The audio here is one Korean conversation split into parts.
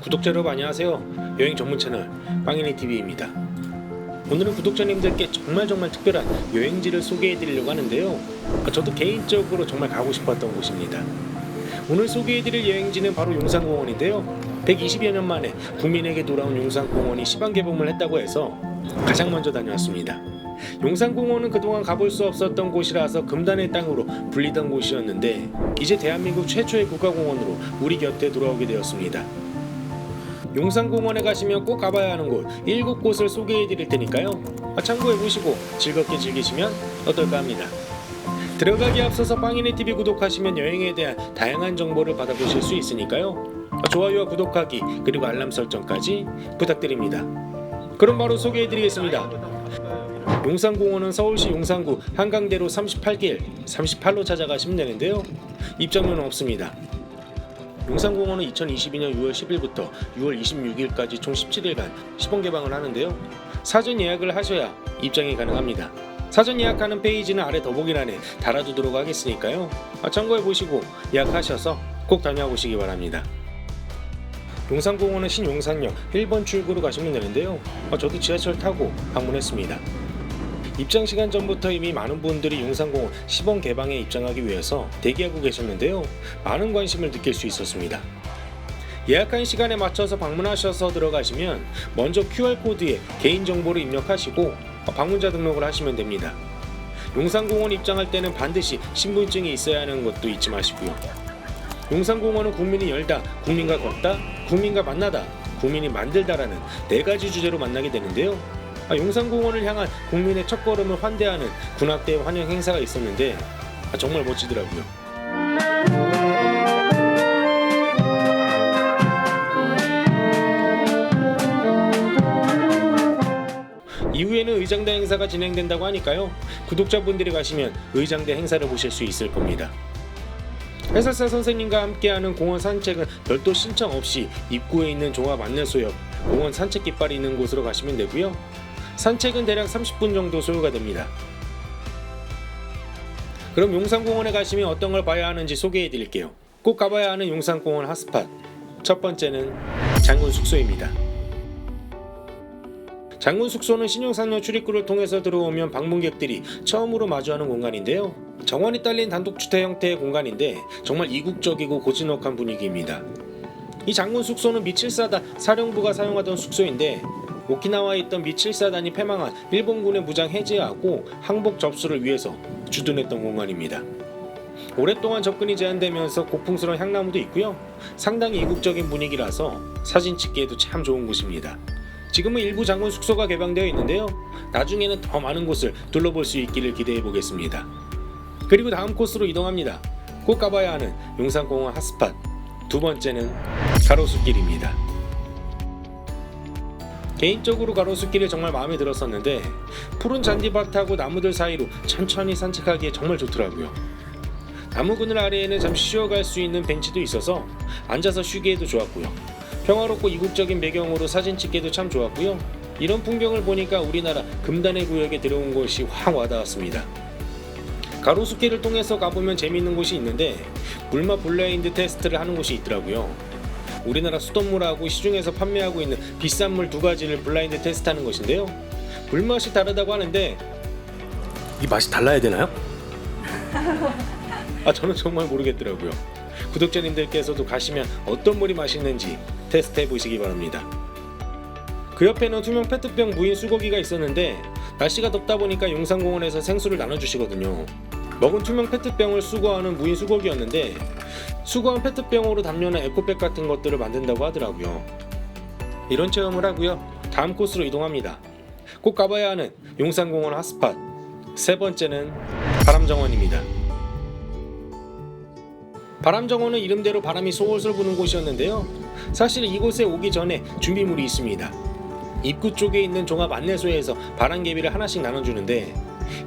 구독자 여러분 안녕하세요. 여행 전문 채널 빵이네TV입니다. 오늘은 구독자님들께 정말 특별한 여행지를 소개해 드리려고 하는데요. 저도 개인적으로 정말 가고 싶었던 곳입니다. 오늘 소개해 드릴 여행지는 바로 용산공원인데요. 120여 년 만에 국민에게 돌아온 용산공원이 시방 개봉을 했다고 해서 가장 먼저 다녀왔습니다. 용산공원은 그동안 가볼 수 없었던 곳이라서 금단의 땅으로 불리던 곳이었는데 이제 대한민국 최초의 국가공원으로 우리 곁에 돌아오게 되었습니다. 용산공원에 가시면 꼭 가봐야 하는 곳 7곳을 소개해 드릴 테니까요. 참고해 보시고 즐겁게 즐기시면 어떨까 합니다. 들어가기 앞서서 빵이네TV 구독하시면 여행에 대한 다양한 정보를 받아보실 수 있으니까요. 좋아요와 구독하기 그리고 알람 설정까지 부탁드립니다. 그럼 바로 소개해 드리겠습니다. 용산공원은 서울시 용산구 한강대로 38길 38로 찾아가시면 되는데요. 입장료는 없습니다. 용산공원은 2022년 6월 10일부터 6월 26일까지 총 17일간 시범 개방을 하는데요. 사전 예약을 하셔야 입장이 가능합니다. 사전 예약하는 페이지는 아래 더보기란에 달아두도록 하겠으니까요. 참고해 보시고 예약하셔서 꼭 다녀보시기 바랍니다. 용산공원은 신용산역 1번 출구로 가시면 되는데요. 저도 지하철 타고 방문했습니다. 입장 시간 전부터 이미 많은 분들이 용산공원 시범 개방에 입장하기 위해서 대기하고 계셨는데요. 많은 관심을 느낄 수 있었습니다. 예약한 시간에 맞춰서 방문하셔서 들어가시면 먼저 QR코드에 개인정보를 입력하시고 방문자 등록을 하시면 됩니다. 용산공원 입장할 때는 반드시 신분증이 있어야 하는 것도 잊지 마시고요. 용산공원은 국민이 열다, 국민과 걷다, 국민과 만나다, 국민이 만들다라는 4가지 주제로 만나게 되는데요. 용산공원을 향한 국민의 첫걸음을 환대하는 군악대 환영 행사가 있었는데 정말 멋지더라고요. 이후에는 의장대 행사가 진행된다고 하니까요. 구독자분들이 가시면 의장대 행사를 보실 수 있을 겁니다. 해설사 선생님과 함께하는 공원 산책은 별도 신청 없이 입구에 있는 종합 안내소 옆 공원 산책 깃발이 있는 곳으로 가시면 되고요. 산책은 대략 30분 정도 소요가 됩니다. 그럼 용산공원에 가시면 어떤 걸 봐야 하는지 소개해 드릴게요. 꼭 가봐야 하는 용산공원 핫스팟. 첫 번째는 장군 숙소입니다. 장군 숙소는 신용산역 출입구를 통해서 들어오면 방문객들이 처음으로 마주하는 공간인데요. 정원이 딸린 단독주택 형태의 공간인데 정말 이국적이고 고즈넉한 분위기입니다. 이 장군 숙소는 미7사단 사령부가 사용하던 숙소인데 오키나와에 있던 미7사단이 패망한 일본군의 무장 해제하고 항복 접수를 위해서 주둔했던 공간입니다. 오랫동안 접근이 제한되면서 고풍스러운 향나무도 있고요. 상당히 이국적인 분위기라서 사진 찍기에도 참 좋은 곳입니다. 지금은 일부 장군 숙소가 개방되어 있는데요. 나중에는 더 많은 곳을 둘러볼 수 있기를 기대해 보겠습니다. 그리고 다음 코스로 이동합니다. 꼭 가봐야 하는 용산공원 핫스팟. 두 번째는 가로수길입니다. 개인적으로 가로수길이 정말 마음에 들었었는데 푸른 잔디밭하고 나무들 사이로 천천히 산책하기에 정말 좋더라고요. 나무 그늘 아래에는 잠시 쉬어갈 수 있는 벤치도 있어서 앉아서 쉬기에도 좋았고요. 평화롭고 이국적인 배경으로 사진 찍기에도 참 좋았고요. 이런 풍경을 보니까 우리나라 금단의 구역에 들어온 것이 확 와닿았습니다. 가로수길을 통해서 가보면 재미있는 곳이 있는데 물맛 블라인드 테스트를 하는 곳이 있더라고요. 우리나라 수돗물하고 시중에서 판매하고 있는 비싼 물 2가지를 블라인드 테스트하는 것인데요. 물맛이 다르다고 하는데 이 맛이 달라야 되나요? 저는 정말 모르겠더라고요. 구독자님들께서도 가시면 어떤 물이 맛있는지 테스트해 보시기 바랍니다. 그 옆에는 투명 페트병 무인 수거기가 있었는데 날씨가 덥다 보니까 용산공원에서 생수를 나눠주시거든요. 먹은 투명 페트병을 수거하는 무인 수거기였는데 수거한 페트병으로 담요나 에코백 같은 것들을 만든다고 하더라고요. 이런 체험을 하고요. 다음 코스로 이동합니다. 꼭 가봐야 하는 용산공원 핫스팟. 세 번째는 바람정원입니다. 바람정원은 이름대로 바람이 솔솔 부는 곳이었는데요. 사실 이곳에 오기 전에 준비물이 있습니다. 입구 쪽에 있는 종합 안내소에서 바람개비를 하나씩 나눠주는데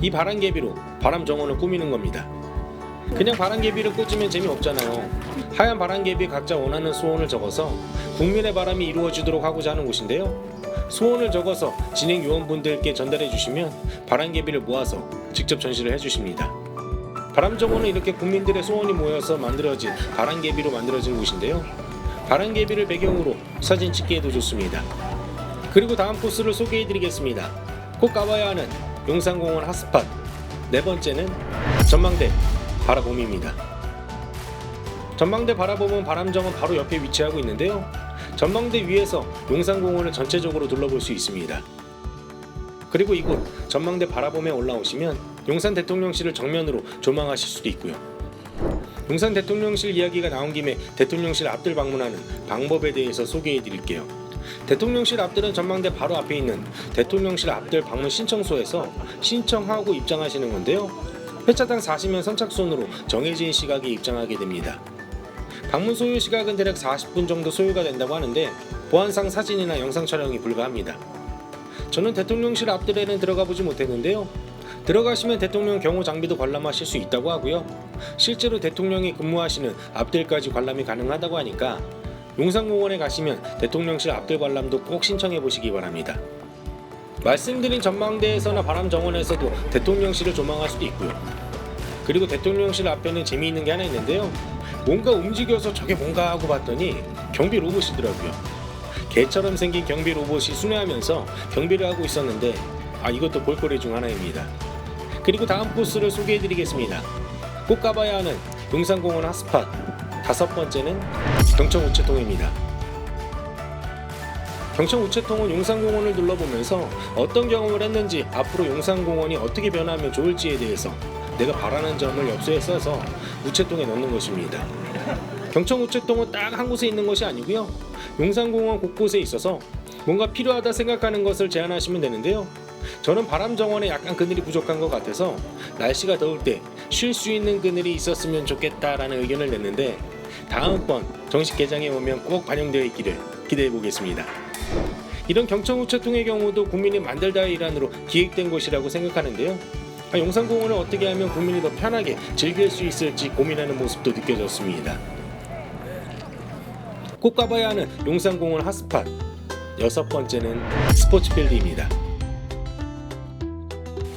이 바람개비로 바람정원을 꾸미는 겁니다. 그냥 바람개비를 꽂으면 재미없잖아요. 하얀 바람개비 각자 원하는 소원을 적어서 국민의 바람이 이루어지도록 하고자 하는 곳인데요. 소원을 적어서 진행 요원분들께 전달해 주시면 바람개비를 모아서 직접 전시를 해주십니다. 바람정원은 이렇게 국민들의 소원이 모여서 만들어진 바람개비로 만들어진 곳인데요. 바람개비를 배경으로 사진 찍기에도 좋습니다. 그리고 다음 코스를 소개해드리겠습니다. 꼭 가봐야 하는 용산공원 핫스팟 네 번째는 전망대 바라봄입니다. 전망대 바라봄은 바람정원 바로 옆에 위치하고 있는데요. 전망대 위에서 용산공원을 전체적으로 둘러볼 수 있습니다. 그리고 이곳 전망대 바라봄에 올라오시면 용산 대통령실을 정면으로 조망하실 수도 있고요. 용산 대통령실 이야기가 나온 김에 대통령실 앞들 방문하는 방법에 대해서 소개해 드릴게요. 대통령실 앞들은 전망대 바로 앞에 있는 대통령실 앞들 방문 신청소에서 신청하고 입장하시는 건데요. 회차당 40명 선착순으로 정해진 시각에 입장하게 됩니다. 방문 소요 시각은 대략 40분 정도 소요가 된다고 하는데 보안상 사진이나 영상 촬영이 불가합니다. 저는 대통령실 앞들에는 들어가 보지 못했는데요. 들어가시면 대통령 경호 장비도 관람하실 수 있다고 하고요. 실제로 대통령이 근무하시는 앞들까지 관람이 가능하다고 하니까 용산공원에 가시면 대통령실 앞들 관람도 꼭 신청해 보시기 바랍니다. 말씀드린 전망대에서나 바람정원에서도 대통령실을 조망할 수도 있고요. 그리고 대통령실 앞에는 재미있는 게 하나 있는데요. 뭔가 움직여서 저게 뭔가 하고 봤더니 경비 로봇이더라고요. 개처럼 생긴 경비 로봇이 순회하면서 경비를 하고 있었는데 이것도 볼거리 중 하나입니다. 그리고 다음 코스를 소개해드리겠습니다. 꼭 가봐야 하는 용산공원 핫스팟 다섯 번째는 경천우체통입니다. 경천우체통은 용산공원을 둘러보면서 어떤 경험을 했는지 앞으로 용산공원이 어떻게 변하면 좋을지에 대해서 내가 바라는 점을 엽서에 써서 우체통에 넣는 것입니다. 경천우체통은 딱 한 곳에 있는 것이 아니고요. 용산공원 곳곳에 있어서 뭔가 필요하다 생각하는 것을 제안하시면 되는데요. 저는 바람정원에 약간 그늘이 부족한 것 같아서 날씨가 더울 때 쉴 수 있는 그늘이 있었으면 좋겠다라는 의견을 냈는데 다음번 정식 개장에 오면 꼭 반영되어 있기를 기대해 보겠습니다. 이런 경천우체통의 경우도 국민이 만들다의 일환으로 기획된 곳이라고 생각하는데요. 용산공원을 어떻게 하면 국민이 더 편하게 즐길 수 있을지 고민하는 모습도 느껴졌습니다. 꼭 가봐야 하는 용산공원 핫스팟 여섯 번째는 스포츠필드입니다.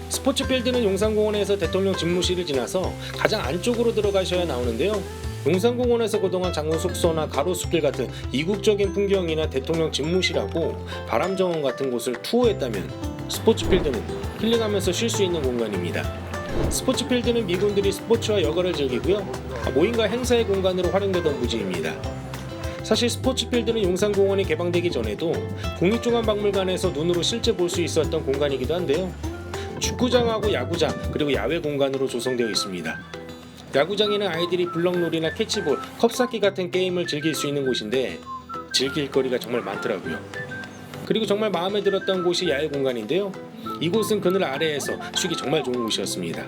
스포츠필드는 용산공원에서 대통령 집무실을 지나서 가장 안쪽으로 들어가셔야 나오는데요. 용산공원에서 그동안 장군 숙소나 가로수길 같은 이국적인 풍경이나 대통령 집무실하고 바람정원 같은 곳을 투어했다면 스포츠필드는 힐링하면서 쉴 수 있는 공간입니다. 스포츠필드는 미군들이 스포츠와 여가를 즐기고요. 모임과 행사의 공간으로 활용되던 부지입니다. 사실 스포츠필드는 용산공원이 개방되기 전에도 국립중앙박물관에서 눈으로 실제 볼 수 있었던 공간이기도 한데요. 축구장하고 야구장 그리고 야외 공간으로 조성되어 있습니다. 야구장에는 아이들이 블럭놀이나 캐치볼, 컵쌓기 같은 게임을 즐길 수 있는 곳인데 즐길 거리가 정말 많더라고요. 그리고 정말 마음에 들었던 곳이 야외 공간인데요. 이곳은 그늘 아래에서 쉬기 정말 좋은 곳이었습니다.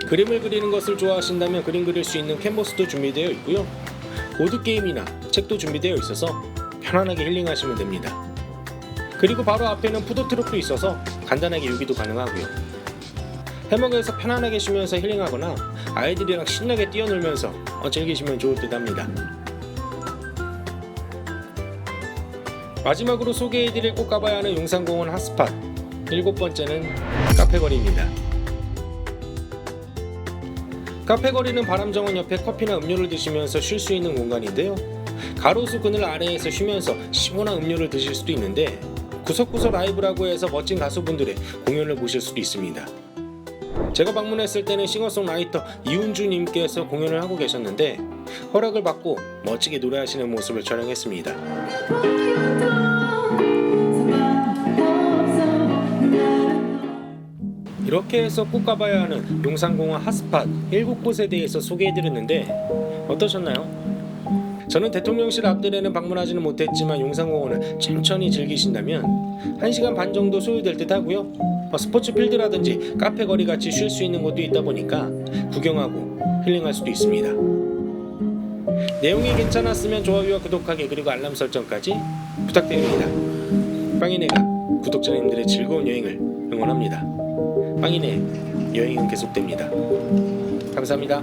그림을 그리는 것을 좋아하신다면 그림 그릴 수 있는 캔버스도 준비되어 있고요. 보드게임이나 책도 준비되어 있어서 편안하게 힐링하시면 됩니다. 그리고 바로 앞에는 푸드트럭도 있어서 간단하게 요기도 가능하고요. 해먹에서 편안하게 쉬면서 힐링하거나 아이들이랑 신나게 뛰어놀면서 즐기시면 좋을 듯 합니다. 마지막으로 소개해드릴 꼭 가봐야 하는 용산공원 핫스팟 일곱 번째는 카페거리입니다. 카페거리는 바람정원 옆에 커피나 음료를 드시면서 쉴 수 있는 공간인데요. 가로수 그늘 아래에서 쉬면서 시원한 음료를 드실 수도 있는데 구석구석 라이브라고 해서 멋진 가수분들의 공연을 보실 수도 있습니다. 제가 방문했을 때는 싱어송라이터 이훈주님께서 공연을 하고 계셨는데 허락을 받고 멋지게 노래하시는 모습을 촬영했습니다. 이렇게 해서 꼭 가봐야 하는 용산공원 핫스팟 7곳에 대해서 소개해드렸는데 어떠셨나요? 저는 대통령실 앞들에는 방문하지는 못했지만 용산공원을 천천히 즐기신다면 1시간 반 정도 소요될 듯 하고요. 스포츠필드라든지 카페거리 같이 쉴 수 있는 곳도 있다 보니까 구경하고 힐링할 수도 있습니다. 내용이 괜찮았으면 좋아요와 구독하기 그리고 알람 설정까지 부탁드립니다. 빵이네가 구독자님들의 즐거운 여행을 응원합니다. 빵이네 여행은 계속됩니다. 감사합니다.